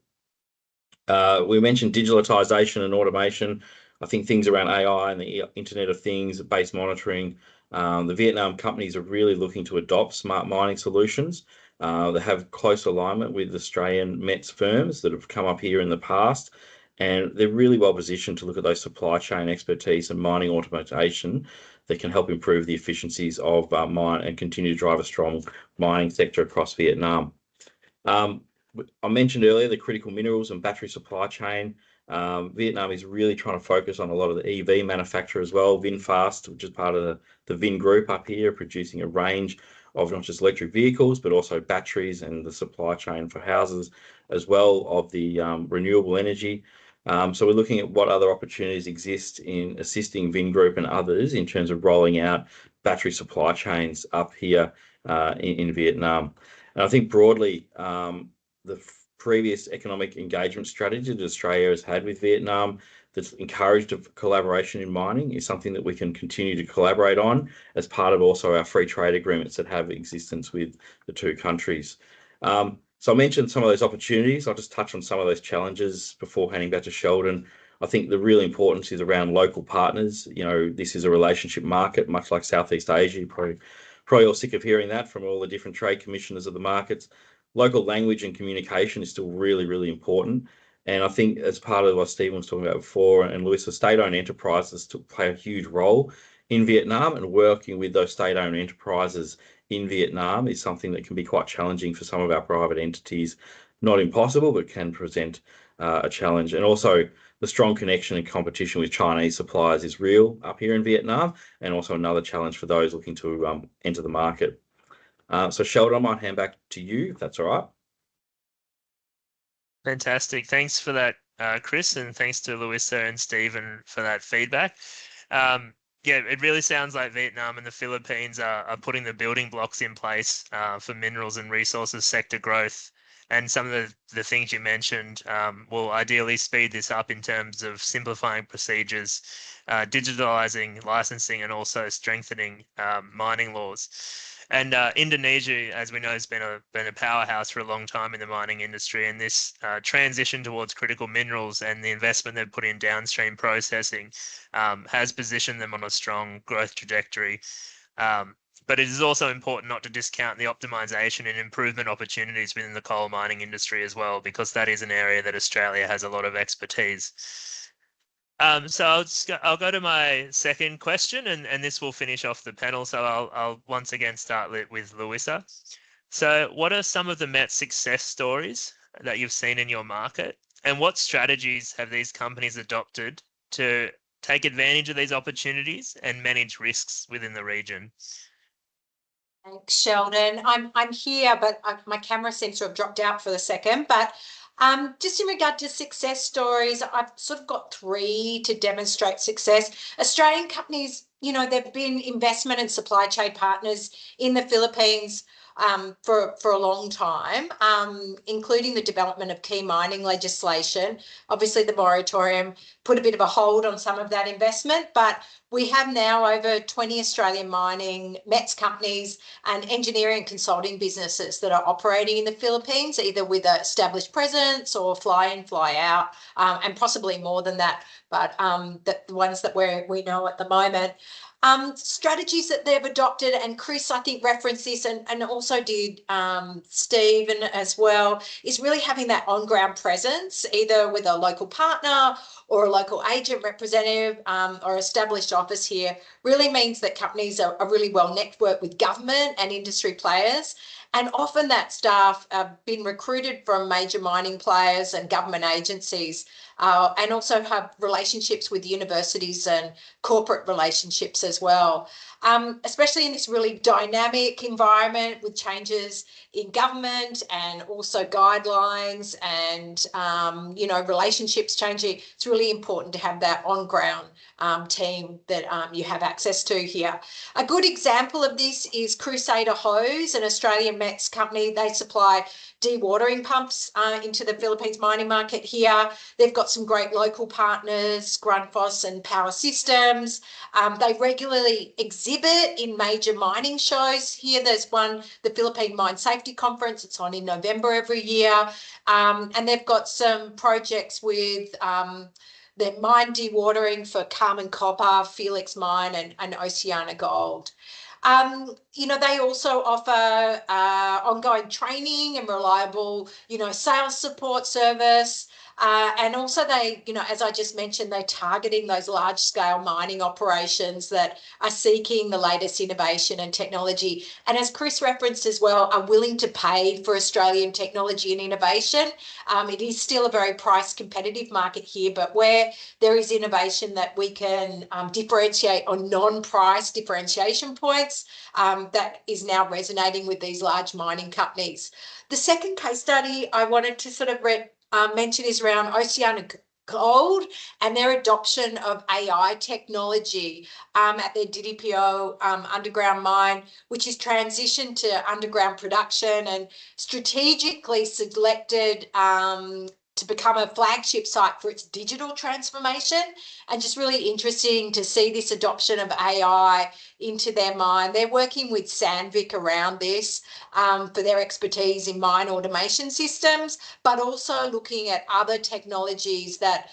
We mentioned digitalisation and automation. I think things around AI and the Internet of Things, base monitoring. The Vietnam companies are really looking to adopt smart mining solutions. They have close alignment with Australian METS firms that have come up here in the past, and they're really well positioned to look at those supply chain expertise and mining automation that can help improve the efficiencies of mine and continue to drive a strong mining sector across Vietnam. I mentioned earlier the critical minerals and battery supply chain. Vietnam is really trying to focus on a lot of the EV manufacture as well. VinFast, which is part of the Vin group up here, producing a range of not just electric vehicles, but also batteries and the supply chain for houses as well of the renewable energy. So we're looking at what other opportunities exist in assisting Vin Group and others in terms of rolling out battery supply chains up here in Vietnam. And I think broadly, the previous economic engagement strategy that Australia has had with Vietnam that's encouraged collaboration in mining is something that we can continue to collaborate on as part of also our free trade agreements that have existence with the two countries. So I mentioned some of those opportunities. I'll just touch on some of those challenges before handing back to Sheldon. I think the real importance is around local partners. You know, this is a relationship market, much like Southeast Asia. Probably all sick of hearing that from all the different trade commissioners of the markets. Local language and communication is still really, really important. And I think as part of what Stephen was talking about before, and Lewis, the state-owned enterprises to play a huge role in Vietnam, and working with those state-owned enterprises in Vietnam is something that can be quite challenging for some of our private entities. Not impossible, but can present a challenge. And also the strong connection and competition with Chinese suppliers is real up here in Vietnam, and also another challenge for those looking to enter the market. So Sheldon, I might hand back to you, if that's all right. Fantastic. Thanks for that, Chris, and thanks to Louisa and Stephen for that feedback. Yeah, it really sounds like Vietnam and the Philippines are putting the building blocks in place for minerals and resources sector growth. And some of the things you mentioned will ideally speed this up in terms of simplifying procedures, digitalizing licensing, and also strengthening mining laws. And Indonesia, as we know, has been a powerhouse for a long time in the mining industry, and this transition towards critical minerals and the investment they've put in downstream processing has positioned them on a strong growth trajectory. But it is also important not to discount the optimization and improvement opportunities within the coal mining industry as well, because that is an area that Australia has a lot of expertise. So I'll go to my second question, and this will finish off the panel. So I'll once again start with Louisa. So what are some of the METS success stories that you've seen in your market, and what strategies have these companies adopted to take advantage of these opportunities and manage risks within the region? Thanks, Sheldon. I'm here, but my camera seems to have dropped out for a second. But just in regard to success stories, I've sort of got 3 to demonstrate success. Australian companies, you know, they've been investment and supply chain partners in the Philippines for a long time, including the development of key mining legislation. Obviously, the moratorium put a bit of a hold on some of that investment, but we have now over 20 Australian mining, METS companies and engineering consulting businesses that are operating in the Philippines, either with an established presence or fly in, fly out, and possibly more than that, but the ones that we know at the moment. Strategies that they've adopted, and Chris, I think, referenced this, and also did Stephen as well, is really having that on-ground presence, either with a local partner or a local agent representative or established office here, really means that companies are really well networked with government and industry players. And often that staff have been recruited from major mining players and government agencies, and also have relationships with universities and corporate relationships as well. Especially in this really dynamic environment with changes in government and also guidelines and, you know, relationships changing, it's really important to have that on-ground team that you have access to here. A good example of this is Crusader Hose, an Australian METS company. They supply dewatering pumps into the Philippines mining market here. They've got some great local partners, Grundfos and Power Systems. They regularly exhibit in major mining shows here. There's one, the Philippine Mine Safety Conference. It's on in November every year. And they've got some projects with the mine dewatering for Carmen Copper, Felix Mine and Oceana Gold. You know, they also offer ongoing training and reliable, you know, sales support service. And also they, you know, as I just mentioned, they're targeting those large scale mining operations that are seeking the latest innovation and technology. And as Chris referenced as well, are willing to pay for Australian technology and innovation. It is still a very price competitive market here, but where there is innovation that we can differentiate on non-price differentiation points, that is now resonating with these large mining companies. The second case study I wanted to sort of mention is around Oceana Gold and their adoption of AI technology at their DDPO underground mine, which is transitioned to underground production and strategically selected to become a flagship site for its digital transformation. And just really interesting to see this adoption of AI into their mine. They're working with Sandvik around this for their expertise in mine automation systems, but also looking at other technologies that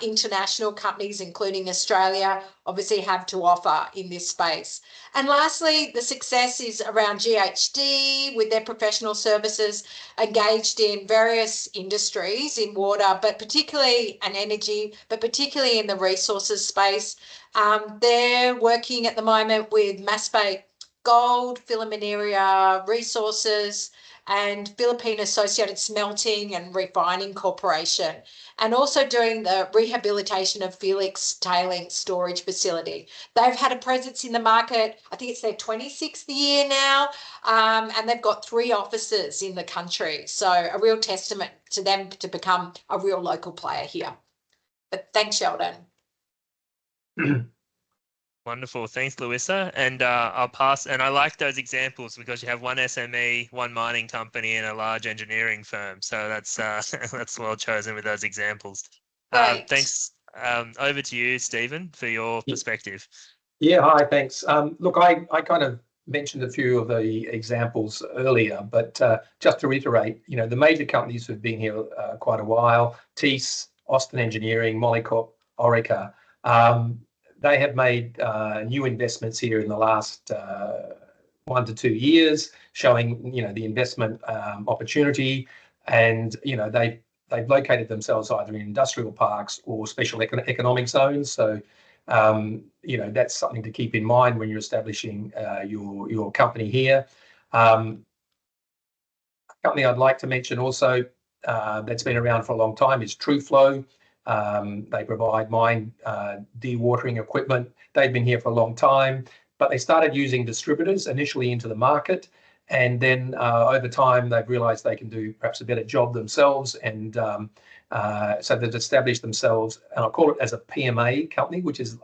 international companies, including Australia, obviously have to offer in this space. And lastly, the success is around GHD with their professional services engaged in various industries in water, but particularly in energy, but particularly in the resources space. They're working at the moment with Masbate Gold, Filamineria Resources, and Philippine Associated Smelting and Refining Corporation, and also doing the rehabilitation of Felix Tailings Storage Facility. They've had a presence in the market, I think it's their 26th year now, and they've got 3 offices in the country. So a real testament to them to become a real local player here. But thanks, Sheldon. Wonderful. Thanks, Louisa. And I'll pass. And I like those examples because you have one SME, one mining company, and a large engineering firm. So that's that's well chosen with those examples. Thanks. Over to you, Stephen, for your perspective. Yeah, hi, thanks. Look, I kind of mentioned a few of the examples earlier, but just to reiterate, you know, the major companies who've been here quite a while, Thiess, Austmine Engineering, Molycorp, Orica, they have made new investments here in the last 1 to 2 years, showing, you know, the investment opportunity, and, you know, they've located themselves either in industrial parks or special economic zones. So, you know, that's something to keep in mind when you're establishing your company here. A company I'd like to mention also that's been around for a long time is TrueFlow. They provide mine dewatering equipment. They've been here for a long time. but they started using distributors initially into the market. And then over time, they've realized they can do perhaps a better job themselves. And so they've established themselves, and I'll call it as a PMA company, which is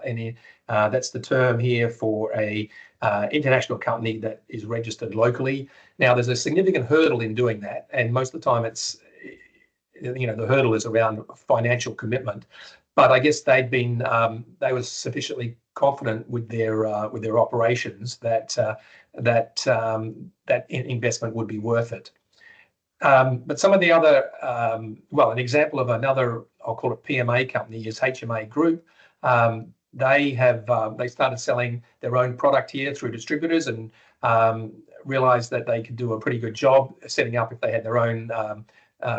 that's the term here for a international company that is registered locally. Now, there's a significant hurdle in doing that. And most of the time it's, the hurdle is around financial commitment. But I guess they were sufficiently confident with their operations that that investment would be worth it. But some of the other, an example of another, I'll call it PMA company, is HMA Group. They started selling their own product here through distributors, and realized that they could do a pretty good job setting up if they had their own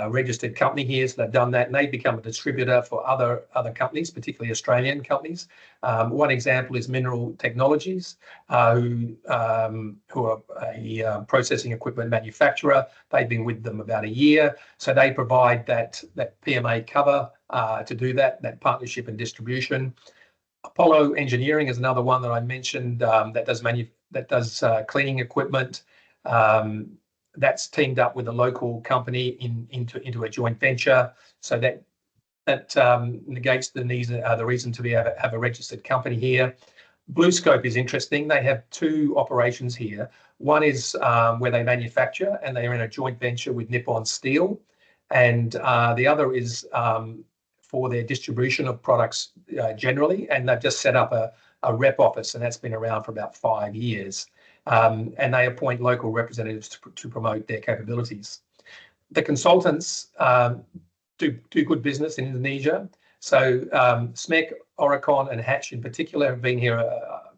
registered company here. So they've done that, and they've become a distributor for other companies, particularly Australian companies. One example is Mineral Technologies, who are a processing equipment manufacturer. They've been with them about a year, so they provide that PMA cover to do that partnership and distribution. Apollo Engineering is another one that I mentioned, that does cleaning equipment. That's teamed up with a local company into a joint venture, so that negates the reason to have a registered company here. BlueScope is interesting. They have two operations here. One is where they manufacture, and they are in a joint venture with Nippon Steel, and the other is for their distribution of products generally, and they've just set up a rep office, and that's been around for about 5 years. And they appoint local representatives to promote their capabilities. The consultants do good business in Indonesia. So SMEC, Oricon, and Hatch in particular have been here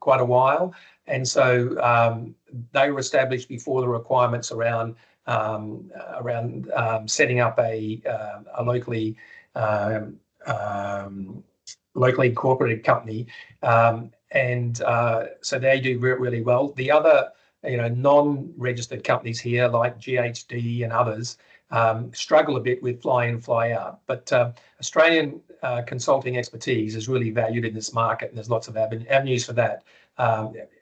quite a while, and so they were established before the requirements around setting up a locally incorporated company. And so they do really well. The other, non-registered companies here, like GHD and others, struggle a bit with fly in, fly out. But Australian consulting expertise is really valued in this market, and there's lots of avenues for that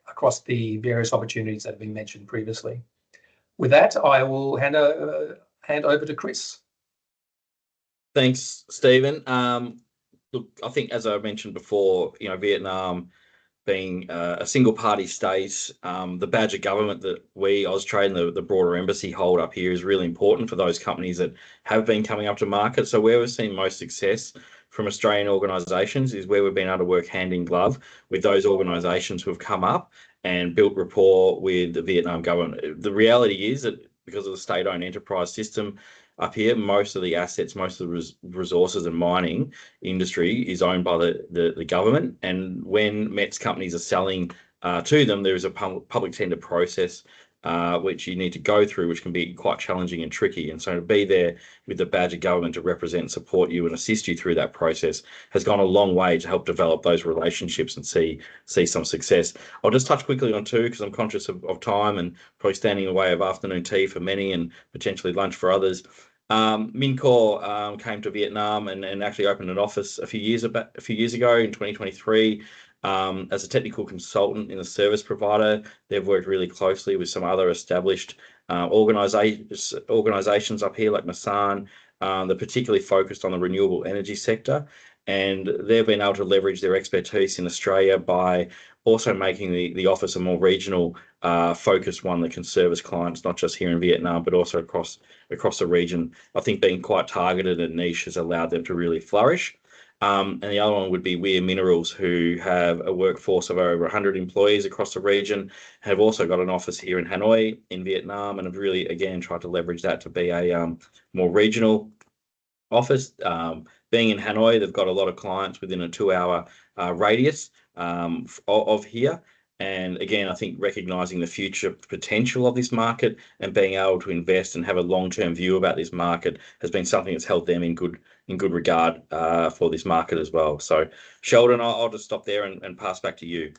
across the various opportunities that have been mentioned previously. With that, I will hand over to Chris. Thanks, Stephen. Look, I think, as I mentioned before, Vietnam being a single party state, the badge of government that we, Austrade, and the broader embassy hold up here is really important for those companies that have been coming up to market. So where we've seen most success from Australian organisations is where we've been able to work hand in glove with those organisations who have come up and built rapport with the Vietnam government. The reality is that because of the state-owned enterprise system up here, most of the assets, most of the resources and mining industry is owned by the government. And when METS companies are selling to them, there is a public tender process which you need to go through, which can be quite challenging and tricky. And so to be there with the badge of government to represent and support you and assist you through that process has gone a long way to help develop those relationships and see some success. I'll just touch quickly on two, because I'm conscious of time and probably standing in the way of afternoon tea for many and potentially lunch for others. Mincor came to Vietnam and actually opened an office a few years ago in 2023. As a technical consultant in a service provider, they've worked really closely with some other established organisations up here like Masan. They're particularly focused on the renewable energy sector, and they've been able to leverage their expertise in Australia by also making the office a more regional focused one that can service clients not just here in Vietnam but also across the region. I think being quite targeted and niche has allowed them to really flourish. And the other one would be Weir Minerals, who have a workforce of over 100 employees across the region, have also got an office here in Hanoi in Vietnam, and have really, again, tried to leverage that to be a more regional office. Being in Hanoi, they've got a lot of clients within a 2-hour radius of here. And again, I think recognising the future potential of this market and being able to invest and have a long-term view about this market has been something that's held them in good regard for this market as well. So, Sheldon, I'll just stop there and pass back to you.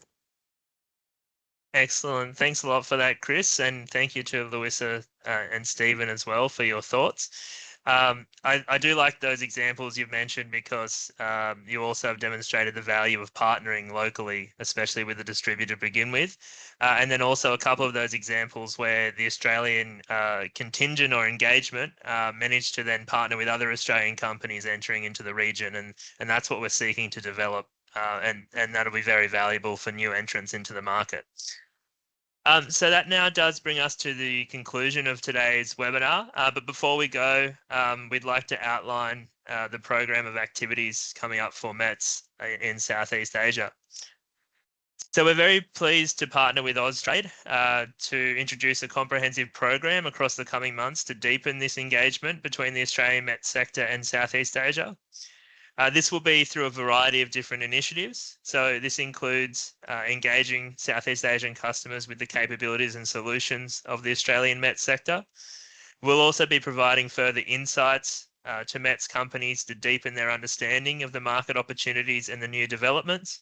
Excellent. Thanks a lot for that, Chris, and thank you to Louisa and Stephen as well for your thoughts. I do like those examples you've mentioned because you also have demonstrated the value of partnering locally, especially with a distributor to begin with. And then also a couple of those examples where the Australian contingent or engagement managed to then partner with other Australian companies entering into the region. And that's what we're seeking to develop. And that'll be very valuable for new entrants into the market. So that now does bring us to the conclusion of today's webinar. But before we go, we'd like to outline the program of activities coming up for METS in Southeast Asia. So we're very pleased to partner with Austrade to introduce a comprehensive program across the coming months to deepen this engagement between the Australian METS sector and Southeast Asia. This will be through a variety of different initiatives. So this includes engaging Southeast Asian customers with the capabilities and solutions of the Australian METS sector. We'll also be providing further insights to METS companies to deepen their understanding of the market opportunities and the new developments.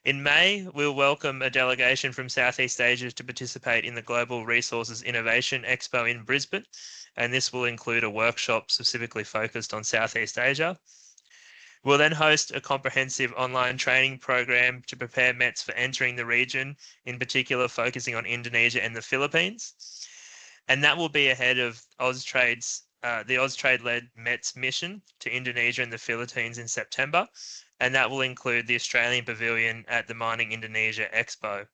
In May, we'll welcome a delegation from Southeast Asia to participate in the Global Resources Innovation Expo in Brisbane, and this will include a workshop specifically focused on Southeast Asia. We'll then host a comprehensive online training program to prepare METS for entering the region, in particular focusing on Indonesia and the Philippines. And that will be ahead of Austrade's, the Austrade-led METS mission to Indonesia and the Philippines in September. And that will include the Australian Pavilion at the Mining Indonesia Expo.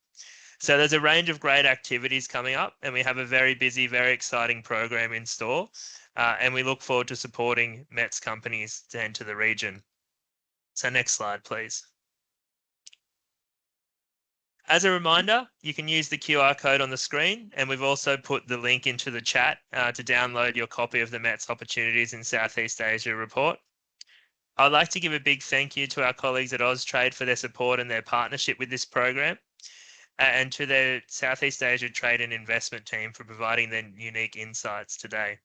So there's a range of great activities coming up, and we have a very busy, very exciting program in store. And we look forward to supporting METS companies to enter the region. So next slide, please. As a reminder, you can use the QR code on the screen, and we've also put the link into the chat to download your copy of the METS Opportunities in Southeast Asia report. I'd like to give a big thank you to our colleagues at Austrade for their support and their partnership with this program, and to their Southeast Asia Trade and Investment team for providing their unique insights today.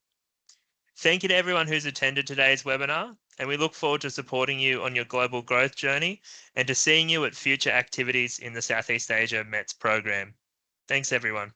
Thank you to everyone who's attended today's webinar, and we look forward to supporting you on your global growth journey and to seeing you at future activities in the Southeast Asia METS program. Thanks, everyone.